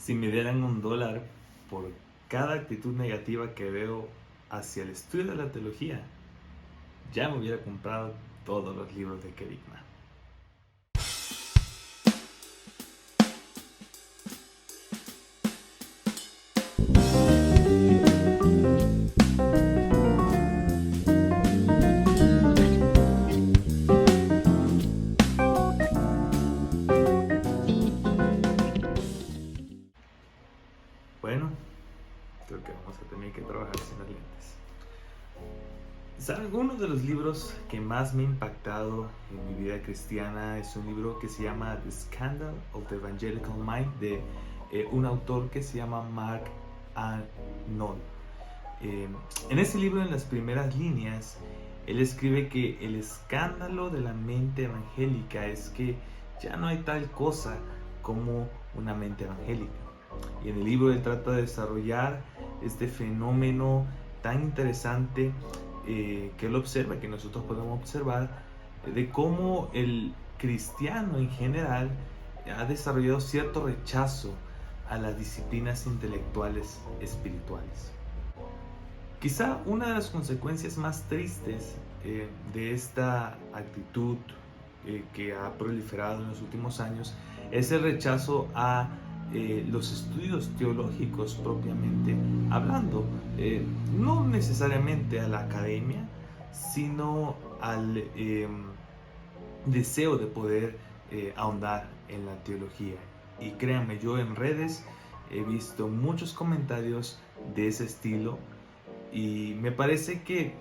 Si me dieran $1 por cada actitud negativa que veo hacia el estudio de la teología, ya me hubiera comprado todos los libros de Kerigma. Bueno, creo que vamos a tener que trabajar sin las lentes. ¿Saben? Uno de los libros que más me ha impactado en mi vida cristiana es un libro que se llama The Scandal of the Evangelical Mind, de un autor que se llama Mark Arnold. En ese libro, en las primeras líneas, él escribe que el escándalo de la mente evangélica es que ya no hay tal cosa como una mente evangélica. Y en el libro él trata de desarrollar este fenómeno tan interesante que él observa, que nosotros podemos observar, de cómo el cristiano en general ha desarrollado cierto rechazo a las disciplinas intelectuales espirituales. Quizá una de las consecuencias más tristes de esta actitud que ha proliferado en los últimos años es el rechazo a los estudios teológicos propiamente hablando, no necesariamente a la academia, sino al deseo de poder ahondar en la teología. Y créanme, yo en redes he visto muchos comentarios de ese estilo y me parece que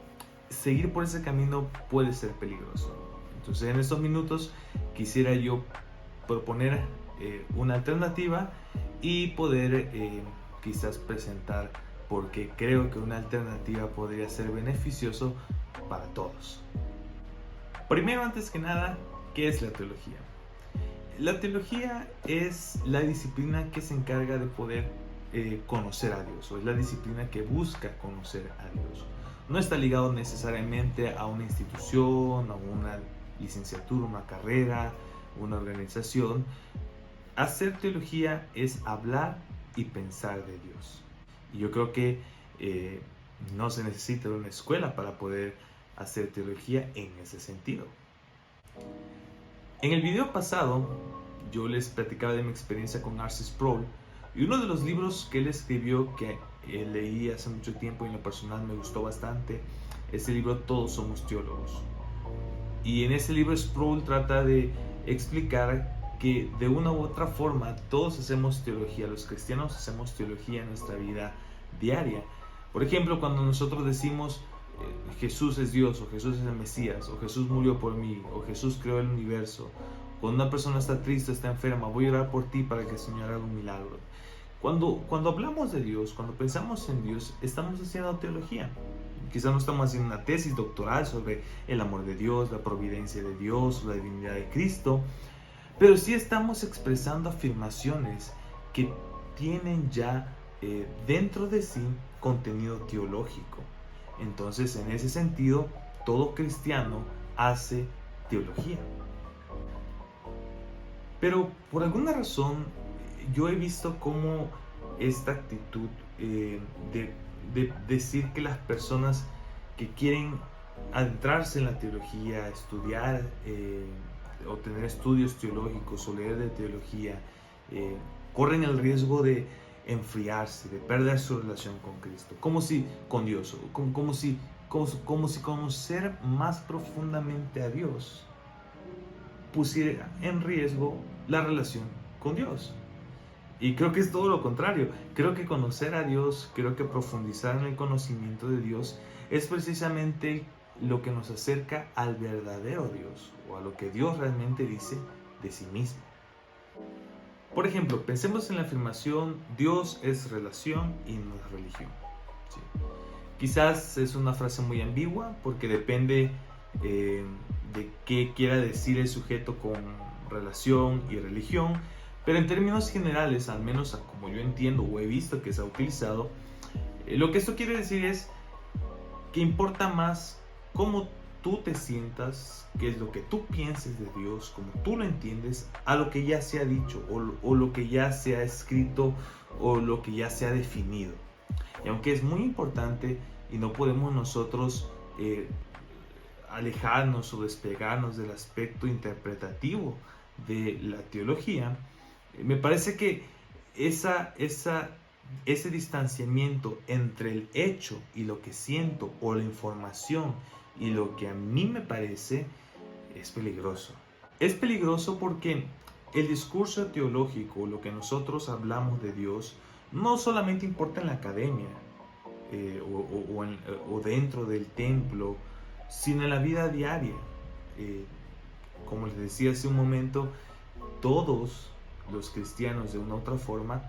seguir por ese camino puede ser peligroso. Entonces, en estos minutos quisiera yo proponer una alternativa y poder quizás presentar porque creo que una alternativa podría ser beneficioso para todos. Primero, antes que nada, ¿qué es la teología? La teología es la disciplina que se encarga de poder conocer a Dios, o es la disciplina que busca conocer a Dios. No está ligado necesariamente a una institución, a una licenciatura, una carrera, una organización. Hacer teología es hablar y pensar de Dios. Y yo creo que no se necesita una escuela para poder hacer teología en ese sentido. En el video pasado yo les platicaba de mi experiencia con R.C. Sproul, y uno de los libros que él escribió que leí hace mucho tiempo y en lo personal me gustó bastante es el libro Todos somos teólogos. Y en ese libro Sproul trata de explicar que de una u otra forma todos hacemos teología, los cristianos hacemos teología en nuestra vida diaria. Por ejemplo, cuando nosotros decimos Jesús es Dios, o Jesús es el Mesías, o Jesús murió por mí, o Jesús creó el universo. Cuando una persona está triste, está enferma, voy a orar por ti para que el Señor haga un milagro. Cuando hablamos de Dios, cuando pensamos en Dios, estamos haciendo teología. Quizás no estamos haciendo una tesis doctoral sobre el amor de Dios, la providencia de Dios, la divinidad de Cristo, pero sí estamos expresando afirmaciones que tienen ya dentro de sí contenido teológico. Entonces, en ese sentido, todo cristiano hace teología. Pero por alguna razón, yo he visto cómo esta actitud de decir que las personas que quieren adentrarse en la teología, estudiar o tener estudios teológicos o leer de teología, corren el riesgo de enfriarse, de perder su relación con Cristo, como si con Dios, como si conocer más profundamente a Dios pusiera en riesgo la relación con Dios. Y creo que es todo lo contrario. Creo que conocer a Dios, creo que profundizar en el conocimiento de Dios es precisamente lo que nos acerca al verdadero Dios, o a lo que Dios realmente dice de sí mismo. Por ejemplo, pensemos en la afirmación Dios es relación y no es religión. ¿Sí? Quizás es una frase muy ambigua porque depende de qué quiera decir el sujeto con relación y religión, pero en términos generales, al menos como yo entiendo o he visto que se ha utilizado, lo que esto quiere decir es que importa más cómo tú te sientas, qué es lo que tú pienses de Dios, como tú lo entiendes, a lo que ya se ha dicho o lo que ya se ha escrito o lo que ya se ha definido. Y aunque es muy importante y no podemos nosotros alejarnos o despegarnos del aspecto interpretativo de la teología, me parece que ese distanciamiento entre el hecho y lo que siento o la información y lo que a mí me parece es peligroso. Es peligroso porque el discurso teológico, lo que nosotros hablamos de Dios, no solamente importa en la academia o dentro del templo, sino en la vida diaria. Como les decía hace un momento, todos los cristianos de una u otra forma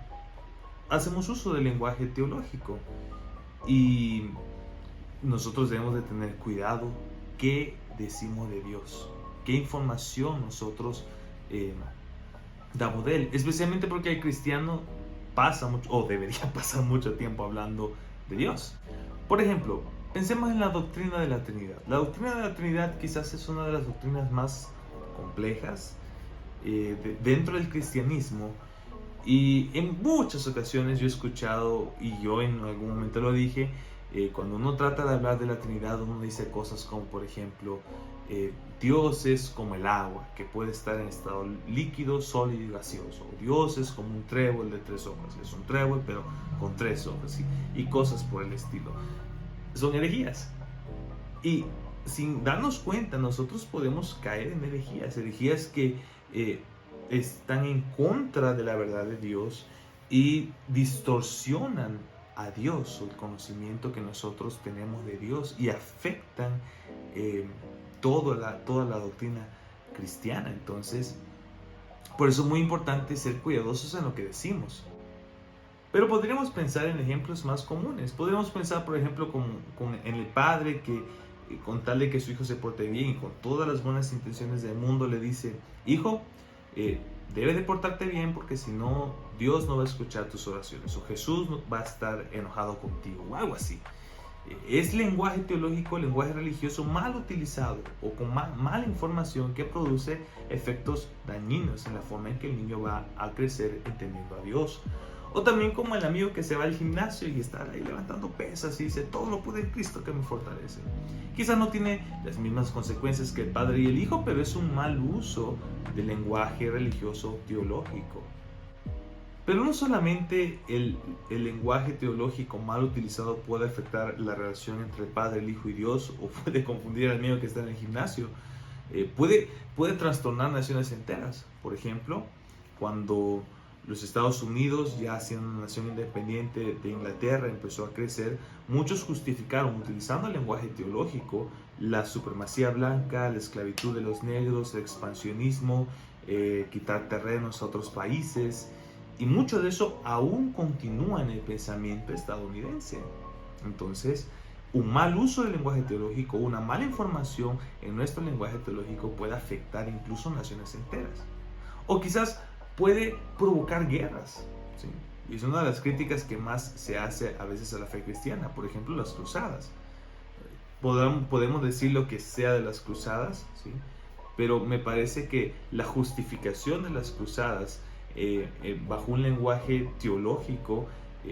hacemos uso del lenguaje teológico y nosotros debemos de tener cuidado qué decimos de Dios, qué información nosotros damos de Él, especialmente porque el cristiano pasa mucho, o debería pasar mucho tiempo hablando de Dios. Por ejemplo, pensemos en la doctrina de la Trinidad. La doctrina de la Trinidad quizás es una de las doctrinas más complejas dentro del cristianismo, y en muchas ocasiones yo he escuchado, y yo en algún momento lo dije, cuando uno trata de hablar de la Trinidad, uno dice cosas como, por ejemplo, Dios es como el agua, que puede estar en estado líquido, sólido y gaseoso. Dios es como un trébol de 3 hojas, es un trébol pero con 3 hojas, y cosas por el estilo. Son herejías. Y sin darnos cuenta, nosotros podemos caer en herejías que están en contra de la verdad de Dios y distorsionan a Dios o el conocimiento que nosotros tenemos de Dios y afectan toda la doctrina cristiana. Entonces, por eso es muy importante ser cuidadosos en lo que decimos. Pero podríamos pensar en ejemplos más comunes. Podríamos pensar, por ejemplo, en el padre que, con tal de que su hijo se porte bien y con todas las buenas intenciones del mundo, le dice: hijo, debe de portarte bien, porque si no, Dios no va a escuchar tus oraciones, o Jesús va a estar enojado contigo, o algo así. Es lenguaje teológico, lenguaje religioso mal utilizado o con mala información que produce efectos dañinos en la forma en que el niño va a crecer entendiendo a Dios. O también como el amigo que se va al gimnasio y está ahí levantando pesas y dice: todo lo puede en Cristo que me fortalece. Quizás no tiene las mismas consecuencias que el padre y el hijo, pero es un mal uso del lenguaje religioso teológico. Pero no solamente el lenguaje teológico mal utilizado puede afectar la relación entre el Padre, el Hijo y Dios, o puede confundir al amigo que está en el gimnasio. Puede trastornar naciones enteras. Por ejemplo, cuando los Estados Unidos, ya siendo una nación independiente de Inglaterra, empezó a crecer, muchos justificaron, utilizando el lenguaje teológico, la supremacía blanca, la esclavitud de los negros, el expansionismo, quitar terrenos a otros países. Y mucho de eso aún continúa en el pensamiento estadounidense. Entonces, un mal uso del lenguaje teológico, una mala información en nuestro lenguaje teológico puede afectar incluso naciones enteras. O quizás puede provocar guerras, ¿sí? Y es una de las críticas que más se hace a veces a la fe cristiana. Por ejemplo, las cruzadas. Podemos decir lo que sea de las cruzadas, ¿sí? Pero me parece que la justificación de las cruzadas bajo un lenguaje teológico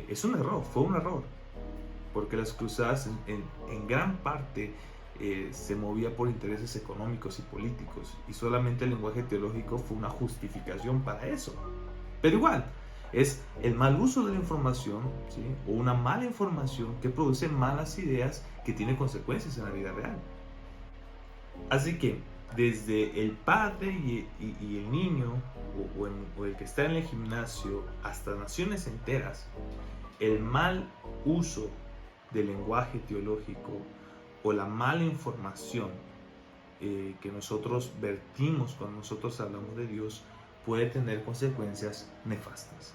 es un error, fue un error, porque las cruzadas en gran parte se movía por intereses económicos y políticos, y solamente el lenguaje teológico fue una justificación para eso. Pero igual, es el mal uso de la información, ¿sí? O una mala información que produce malas ideas que tiene consecuencias en la vida real. Así que desde el padre y el niño, o el que está en el gimnasio, hasta naciones enteras, el mal uso del lenguaje teológico o la mala información que nosotros vertimos cuando nosotros hablamos de Dios puede tener consecuencias nefastas.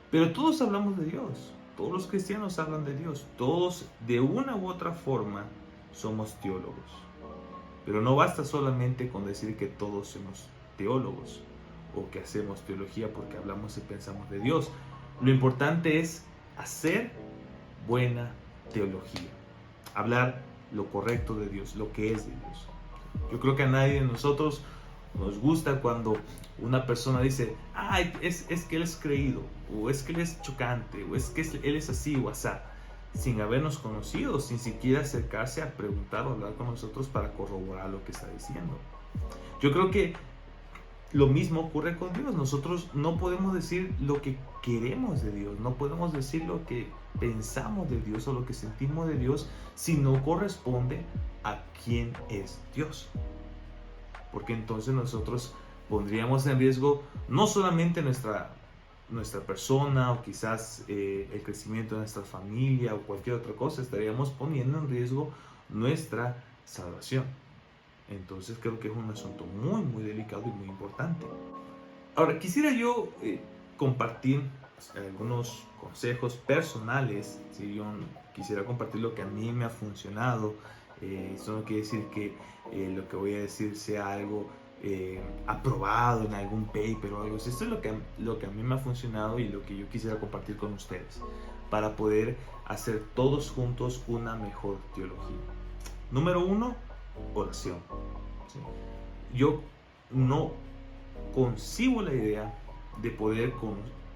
Pero todos hablamos de Dios, todos los cristianos hablan de Dios, todos de una u otra forma somos teólogos. Pero no basta solamente con decir que todos somos teólogos o que hacemos teología porque hablamos y pensamos de Dios. Lo importante es hacer buena teología, hablar lo correcto de Dios, lo que es de Dios. Yo creo que a nadie de nosotros nos gusta cuando una persona dice, ay, es que él es creído, o es que él es chocante, o es que él es así o asá, sin habernos conocido, sin siquiera acercarse a preguntar o hablar con nosotros para corroborar lo que está diciendo. Yo creo que lo mismo ocurre con Dios. Nosotros no podemos decir lo que queremos de Dios, no podemos decir lo que pensamos de Dios o lo que sentimos de Dios si no corresponde a quién es Dios. Porque entonces nosotros pondríamos en riesgo no solamente nuestra persona o quizás el crecimiento de nuestra familia o cualquier otra cosa, estaríamos poniendo en riesgo nuestra salvación. Entonces creo que es un asunto muy, muy delicado y muy importante. Ahora, quisiera yo compartir algunos consejos personales. Si yo quisiera compartir lo que a mí me ha funcionado. Eso no quiere decir que lo que voy a decir sea algo aprobado en algún paper o algo así. Esto es lo que a mí me ha funcionado y lo que yo quisiera compartir con ustedes para poder hacer todos juntos una mejor teología. Número 1, oración. ¿Sí? Yo no concibo la idea de poder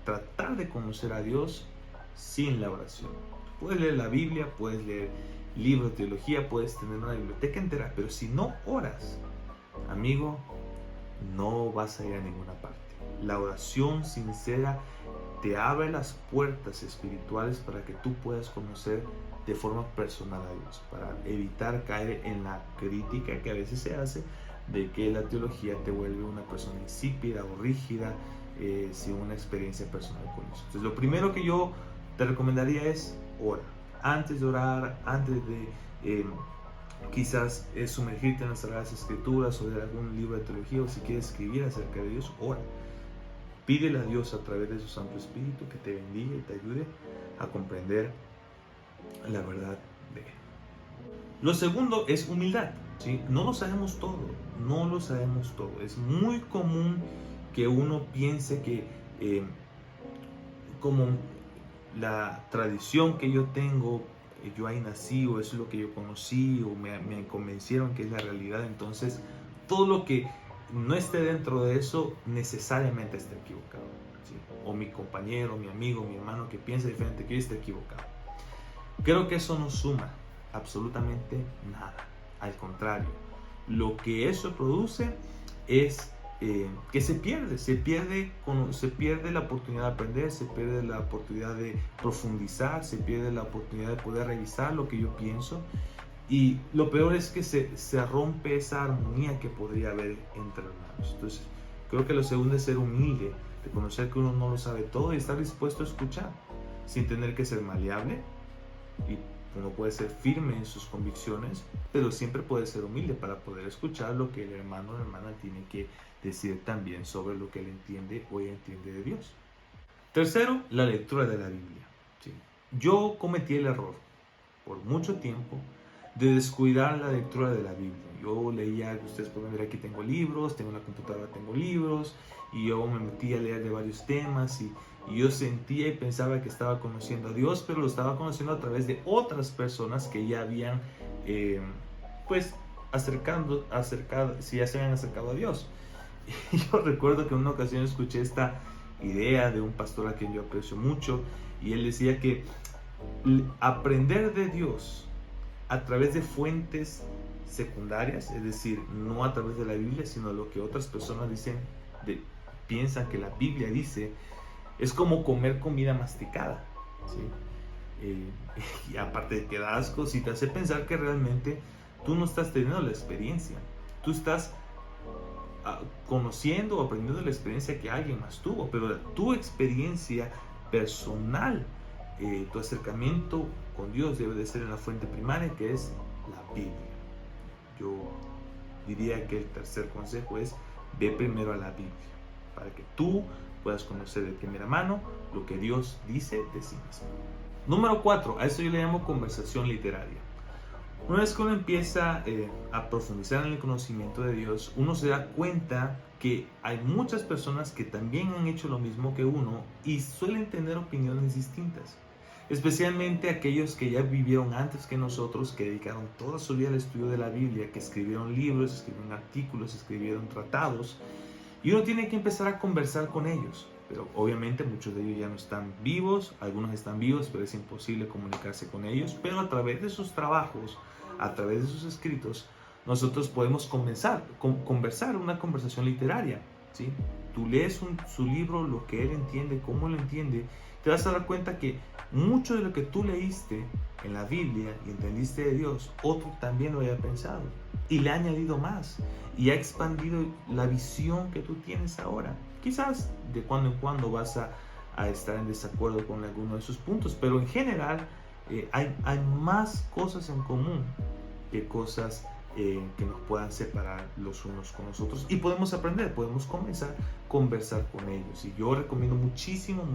tratar de conocer a Dios sin la oración. Puedes leer la Biblia, puedes leer libros de teología, puedes tener una biblioteca entera, pero si no oras, amigo, no vas a ir a ninguna parte. La oración sincera te abre las puertas espirituales para que tú puedas conocer de forma personal a Dios, para evitar caer en la crítica que a veces se hace de que la teología te vuelve una persona insípida o rígida sin una experiencia personal con Dios. Entonces, lo primero que yo te recomendaría es orar. Antes de orar, antes de quizás sumergirte en las Sagradas Escrituras o de algún libro de teología, o si quieres escribir acerca de Dios, ora. Pídele a Dios a través de su Santo Espíritu que te bendiga y te ayude a comprender la verdad de Él. Lo segundo es humildad. ¿Sí? No lo sabemos todo, no lo sabemos todo. Es muy común que uno piense que como la tradición que yo tengo, yo ahí nací o es lo que yo conocí o me convencieron que es la realidad, entonces todo lo que no esté dentro de eso necesariamente está equivocado. ¿Sí? O mi compañero, mi amigo, mi hermano que piensa diferente que yo esté equivocado. Creo que eso no suma absolutamente nada. Al contrario, lo que eso produce es que se pierde la oportunidad de aprender, se pierde la oportunidad de profundizar, se pierde la oportunidad de poder revisar lo que yo pienso. Y lo peor es que se rompe esa armonía que podría haber entre hermanos. Entonces, creo que lo segundo es ser humilde, reconocer que uno no lo sabe todo y estar dispuesto a escuchar, sin tener que ser maleable. Y uno puede ser firme en sus convicciones, pero siempre puede ser humilde para poder escuchar lo que el hermano o la hermana tiene que decir también sobre lo que él entiende o ella entiende de Dios. Tercero, la lectura de la Biblia. ¿Sí? Yo cometí el error por mucho tiempo de descuidar la lectura de la Biblia. Yo leía, ustedes pueden ver aquí tengo libros, tengo una computadora, tengo libros, y yo me metí a leer de varios temas y yo sentía y pensaba que estaba conociendo a Dios, pero lo estaba conociendo a través de otras personas que ya habían pues ya se habían acercado a Dios. Y yo recuerdo que en una ocasión escuché esta idea de un pastor a quien yo aprecio mucho, y él decía que aprender de Dios a través de fuentes secundarias, es decir, no a través de la Biblia, sino lo que otras personas piensan que la Biblia dice, es como comer comida masticada, ¿sí? Y aparte de que da asco, si te hace pensar que realmente tú no estás teniendo la experiencia, tú estás conociendo o aprendiendo la experiencia que alguien más tuvo, pero tu experiencia personal, tu acercamiento con Dios debe de ser en la fuente primaria, que es la Biblia. Yo diría que el tercer consejo es: ve primero a la Biblia, para que tú puedas conocer de primera mano lo que Dios dice de sí mismo. Número 4, a eso yo le llamo conversación literaria. Una vez que uno empieza a profundizar en el conocimiento de Dios, uno se da cuenta que hay muchas personas que también han hecho lo mismo que uno y suelen tener opiniones distintas. especialmente aquellos que ya vivieron antes que nosotros, que dedicaron toda su vida al estudio de la Biblia, que escribieron libros, escribieron artículos, escribieron tratados, y uno tiene que empezar a conversar con ellos. Pero obviamente muchos de ellos ya no están vivos, algunos están vivos, pero es imposible comunicarse con ellos. Pero a través de sus trabajos, a través de sus escritos, nosotros podemos conversar una conversación literaria, ¿sí? Tú lees su libro, lo que él entiende, cómo lo entiende, te vas a dar cuenta que mucho de lo que tú leíste en la Biblia y entendiste de Dios, otro también lo haya pensado y le ha añadido más y ha expandido la visión que tú tienes ahora. Quizás de cuando en cuando vas a estar en desacuerdo con alguno de sus puntos, pero en general hay más cosas en común que cosas que nos puedan separar los unos con los otros, y podemos aprender, podemos comenzar a conversar con ellos. Y yo recomiendo muchísimo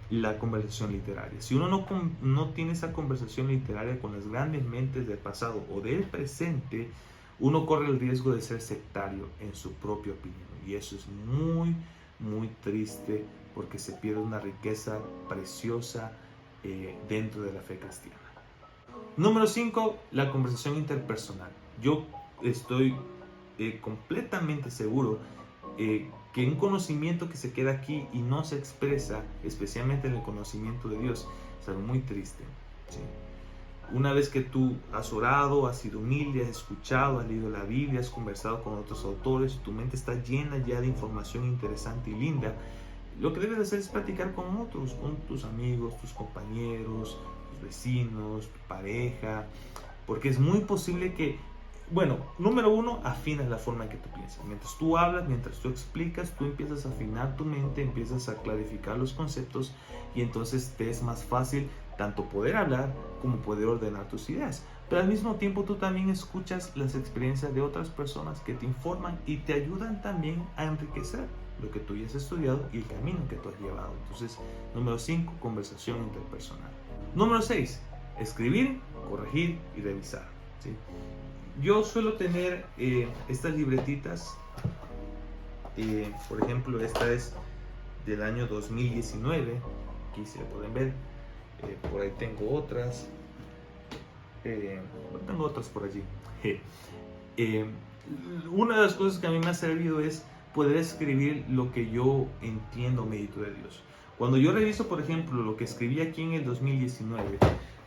la conversación literaria. Si uno no tiene esa conversación literaria con las grandes mentes del pasado o del presente, uno corre el riesgo de ser sectario en su propia opinión, y eso es muy triste, porque se pierde una riqueza preciosa dentro de la fe cristiana. Número 5, la conversación interpersonal. Yo estoy completamente seguro que un conocimiento que se queda aquí y no se expresa, especialmente en el conocimiento de Dios, es algo muy triste, ¿sí? Una vez que tú has orado, has sido humilde, has escuchado, has leído la Biblia, has conversado con otros autores, tu mente está llena ya de información interesante y linda, lo que debes hacer es platicar con otros, con tus amigos, tus compañeros, tus vecinos, tu pareja, porque es muy posible que, bueno, número 1, afinas la forma en que tú piensas. Mientras tú hablas, mientras tú explicas, tú empiezas a afinar tu mente, empiezas a clarificar los conceptos, y entonces te es más fácil tanto poder hablar como poder ordenar tus ideas. Pero al mismo tiempo tú también escuchas las experiencias de otras personas que te informan y te ayudan también a enriquecer lo que tú ya has estudiado y el camino que tú has llevado. Entonces, número 5, conversación interpersonal. Número 6, escribir, corregir y revisar, ¿sí? Yo suelo tener estas libretitas, por ejemplo, esta es del año 2019, aquí se pueden ver, por ahí tengo otras, por allí. Una de las cosas que a mí me ha servido es poder escribir lo que yo entiendo, medito de Dios. Cuando yo reviso, por ejemplo, lo que escribí aquí en el 2019,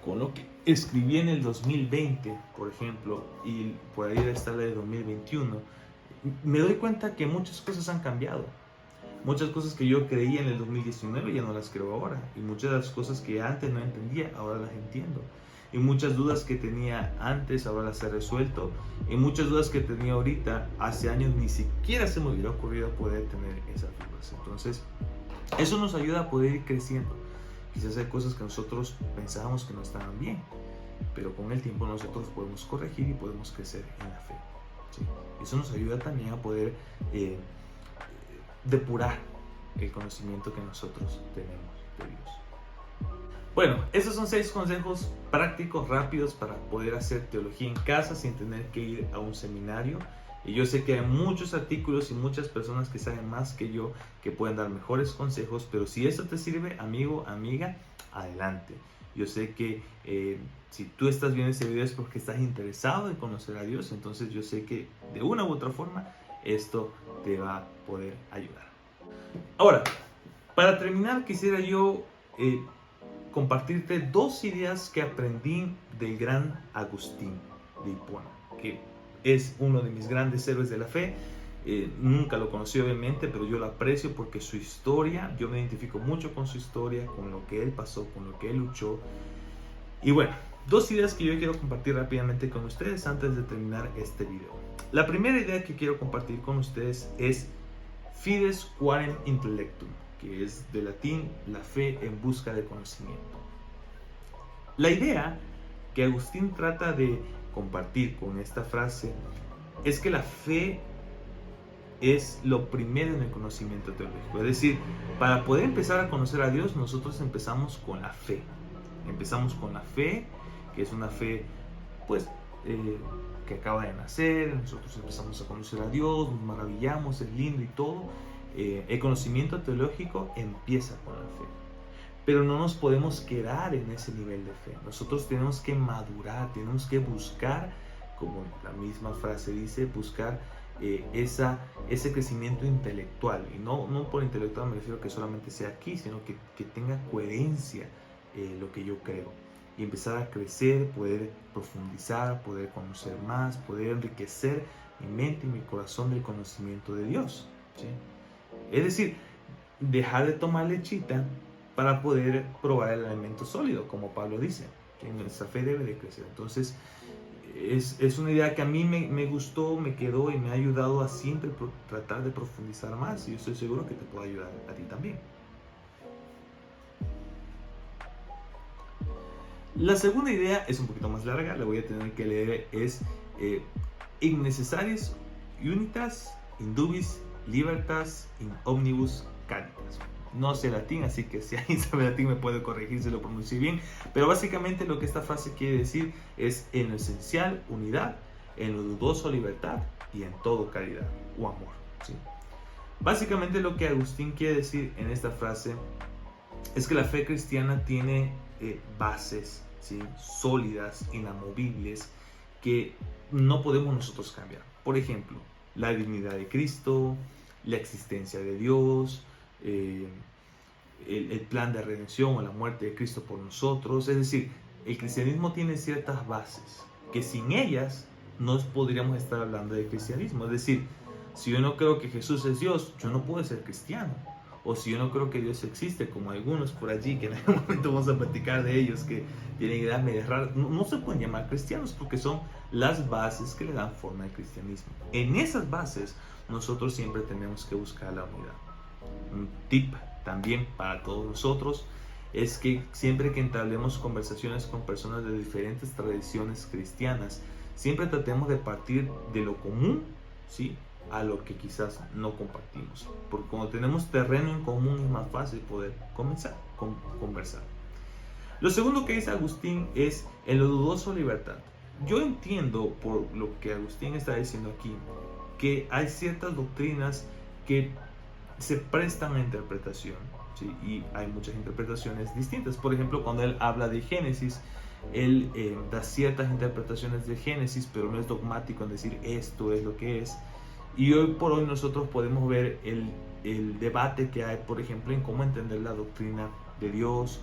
con lo que escribí en el 2020, por ejemplo, y por ahí está la de 2021, me doy cuenta que muchas cosas han cambiado. Muchas cosas que yo creía en el 2019 ya no las creo ahora, y muchas de las cosas que antes no entendía, ahora las entiendo. Y muchas dudas que tenía antes, ahora las he resuelto. Y muchas dudas que tenía ahorita, hace años ni siquiera se me hubiera ocurrido poder tener esas dudas. Entonces, eso nos ayuda a poder ir creciendo. Quizás hay cosas que nosotros pensábamos que no estaban bien, pero con el tiempo nosotros podemos corregir y podemos crecer en la fe, ¿sí? Eso nos ayuda también a poder depurar el conocimiento que nosotros tenemos de Dios. Bueno, esos son 6 consejos prácticos, rápidos, para poder hacer teología en casa sin tener que ir a un seminario. Y yo sé que hay muchos artículos y muchas personas que saben más que yo, que pueden dar mejores consejos, pero si esto te sirve, amigo, amiga, adelante. Yo sé que si tú estás viendo este video es porque estás interesado en conocer a Dios, entonces yo sé que de una u otra forma esto te va a poder ayudar. Ahora, para terminar, quisiera yo compartirte 2 ideas que aprendí del gran Agustín de Hipona, que es uno de mis grandes héroes de la fe. Nunca lo conocí, obviamente, pero yo lo aprecio porque su historia, yo me identifico mucho con su historia, con lo que él pasó, con lo que él luchó. Y bueno, 2 ideas que yo quiero compartir rápidamente con ustedes antes de terminar este video. La primera idea que quiero compartir con ustedes es Fides Quaerem Intellectum, que es de latín la fe en busca de conocimiento. La idea que Agustín trata de compartir con esta frase es que la fe es lo primero en el conocimiento teológico. Es decir, para poder empezar a conocer a Dios, nosotros empezamos con la fe. Empezamos con la fe, que es una fe, pues, que acaba de nacer. Nosotros empezamos a conocer a Dios, nos maravillamos, es lindo y todo. El conocimiento teológico empieza con la fe. pero no nos podemos quedar en ese nivel de fe. Nosotros tenemos que madurar, tenemos que buscar, como la misma frase dice, buscar ese crecimiento intelectual. Y no por intelectual me refiero que solamente sea aquí, sino que tenga coherencia lo que yo creo. Y empezar a crecer, poder profundizar, poder conocer más, poder enriquecer mi mente y mi corazón del conocimiento de Dios, ¿sí? Es decir, dejar de tomar lechita para poder probar el alimento sólido, como Pablo dice, que nuestra fe debe de crecer. Entonces, es una idea que a mí me gustó, me quedó y me ha ayudado a siempre tratar de profundizar más, y yo estoy seguro que te puede ayudar a ti también. La segunda idea es un poquito más larga, la voy a tener que leer, es in necessariis unitas indubis libertas in omnibus caritas. No sé latín, así que si alguien sabe latín me puede corregir si lo pronuncio bien, pero básicamente lo que esta frase quiere decir es: en lo esencial unidad, en lo dudoso libertad y en todo caridad o amor, ¿sí? Básicamente lo que Agustín quiere decir en esta frase es que la fe cristiana tiene bases, ¿sí?, sólidas, inamovibles, que no podemos nosotros cambiar. Por ejemplo, la divinidad de Cristo, la existencia de Dios, el plan de redención o la muerte de Cristo por nosotros. Es decir, el cristianismo tiene ciertas bases que sin ellas no podríamos estar hablando de cristianismo. Es decir, si yo no creo que Jesús es Dios, yo no puedo ser cristiano. O si yo no creo que Dios existe, como algunos por allí, que en algún momento vamos a platicar de ellos, que tienen ideas medio raras, no se pueden llamar cristianos, porque son las bases que le dan forma al cristianismo. En esas bases nosotros siempre tenemos que buscar la unidad. Un tip también para todos nosotros es que siempre que entablemos conversaciones con personas de diferentes tradiciones cristianas, siempre tratemos de partir de lo común, ¿sí?, a lo que quizás no compartimos, porque cuando tenemos terreno en común es más fácil poder comenzar a conversar. Lo segundo que dice Agustín es: en lo dudoso libertad. Yo entiendo, por lo que Agustín está diciendo aquí, que hay ciertas doctrinas que se prestan a interpretación, ¿sí?, y hay muchas interpretaciones distintas. Por ejemplo, cuando él habla de Génesis, él da ciertas interpretaciones de Génesis, pero no es dogmático en decir esto es lo que es. Y hoy por hoy nosotros podemos ver el debate que hay, por ejemplo, en cómo entender la doctrina de Dios.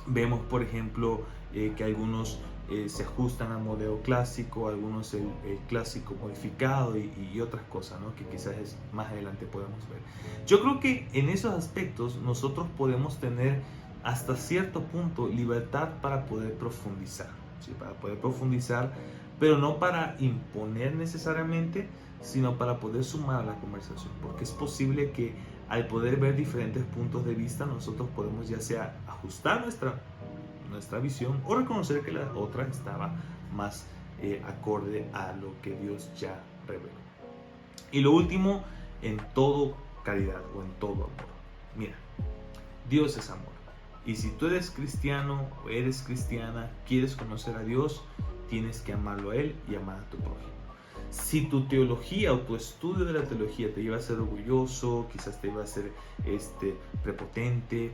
Vemos, por ejemplo, que algunos se ajustan al modelo clásico, algunos el clásico modificado y otras cosas, ¿no?, que quizás más adelante podemos ver. Yo creo que en esos aspectos nosotros podemos tener hasta cierto punto libertad para poder profundizar, ¿sí?, para poder profundizar, pero no para imponer necesariamente, sino para poder sumar a la conversación, porque es posible que al poder ver diferentes puntos de vista nosotros podemos ya sea ajustar nuestra visión o reconocer que la otra estaba más acorde a lo que Dios ya reveló. Y lo último, en todo caridad o en todo amor. Mira, Dios es amor, y si tú eres cristiano o eres cristiana, quieres conocer a Dios, tienes que amarlo a Él y amar a tu prójimo. Si tu teología o tu estudio de la teología te lleva a ser orgulloso, quizás te lleva a ser prepotente,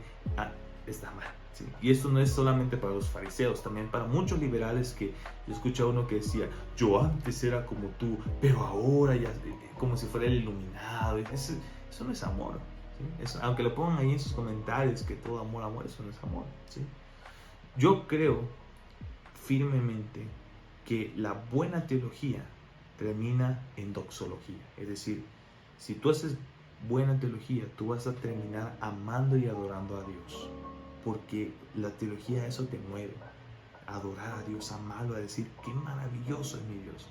está mal, ¿sí? Y esto no es solamente para los fariseos, también para muchos liberales, que yo escuché a uno que decía: yo antes era como tú, pero ahora ya, como si fuera el iluminado. Eso no es amor, ¿sí? Aunque lo pongan ahí en sus comentarios que todo amor, eso no es amor, ¿sí? Yo creo firmemente que la buena teología termina en doxología. Es decir, si tú haces buena teología, tú vas a terminar amando y adorando a Dios, porque la teología, eso te mueve, adorar a Dios, amarlo, a decir qué maravilloso es mi Dios.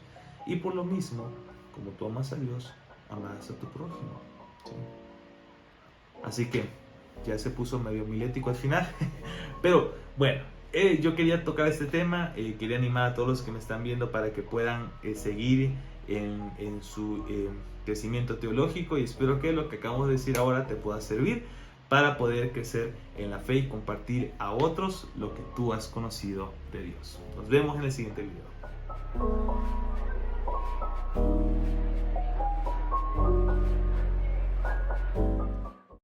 Y por lo mismo, como tú amas a Dios, amarás a tu prójimo, ¿sí? Así que ya se puso medio milético al final, pero bueno, yo quería tocar este tema, quería animar a todos los que me están viendo para que puedan seguir en su crecimiento teológico, y espero que lo que acabamos de decir ahora te pueda servir para poder crecer en la fe y compartir a otros lo que tú has conocido de Dios. Nos vemos en el siguiente video.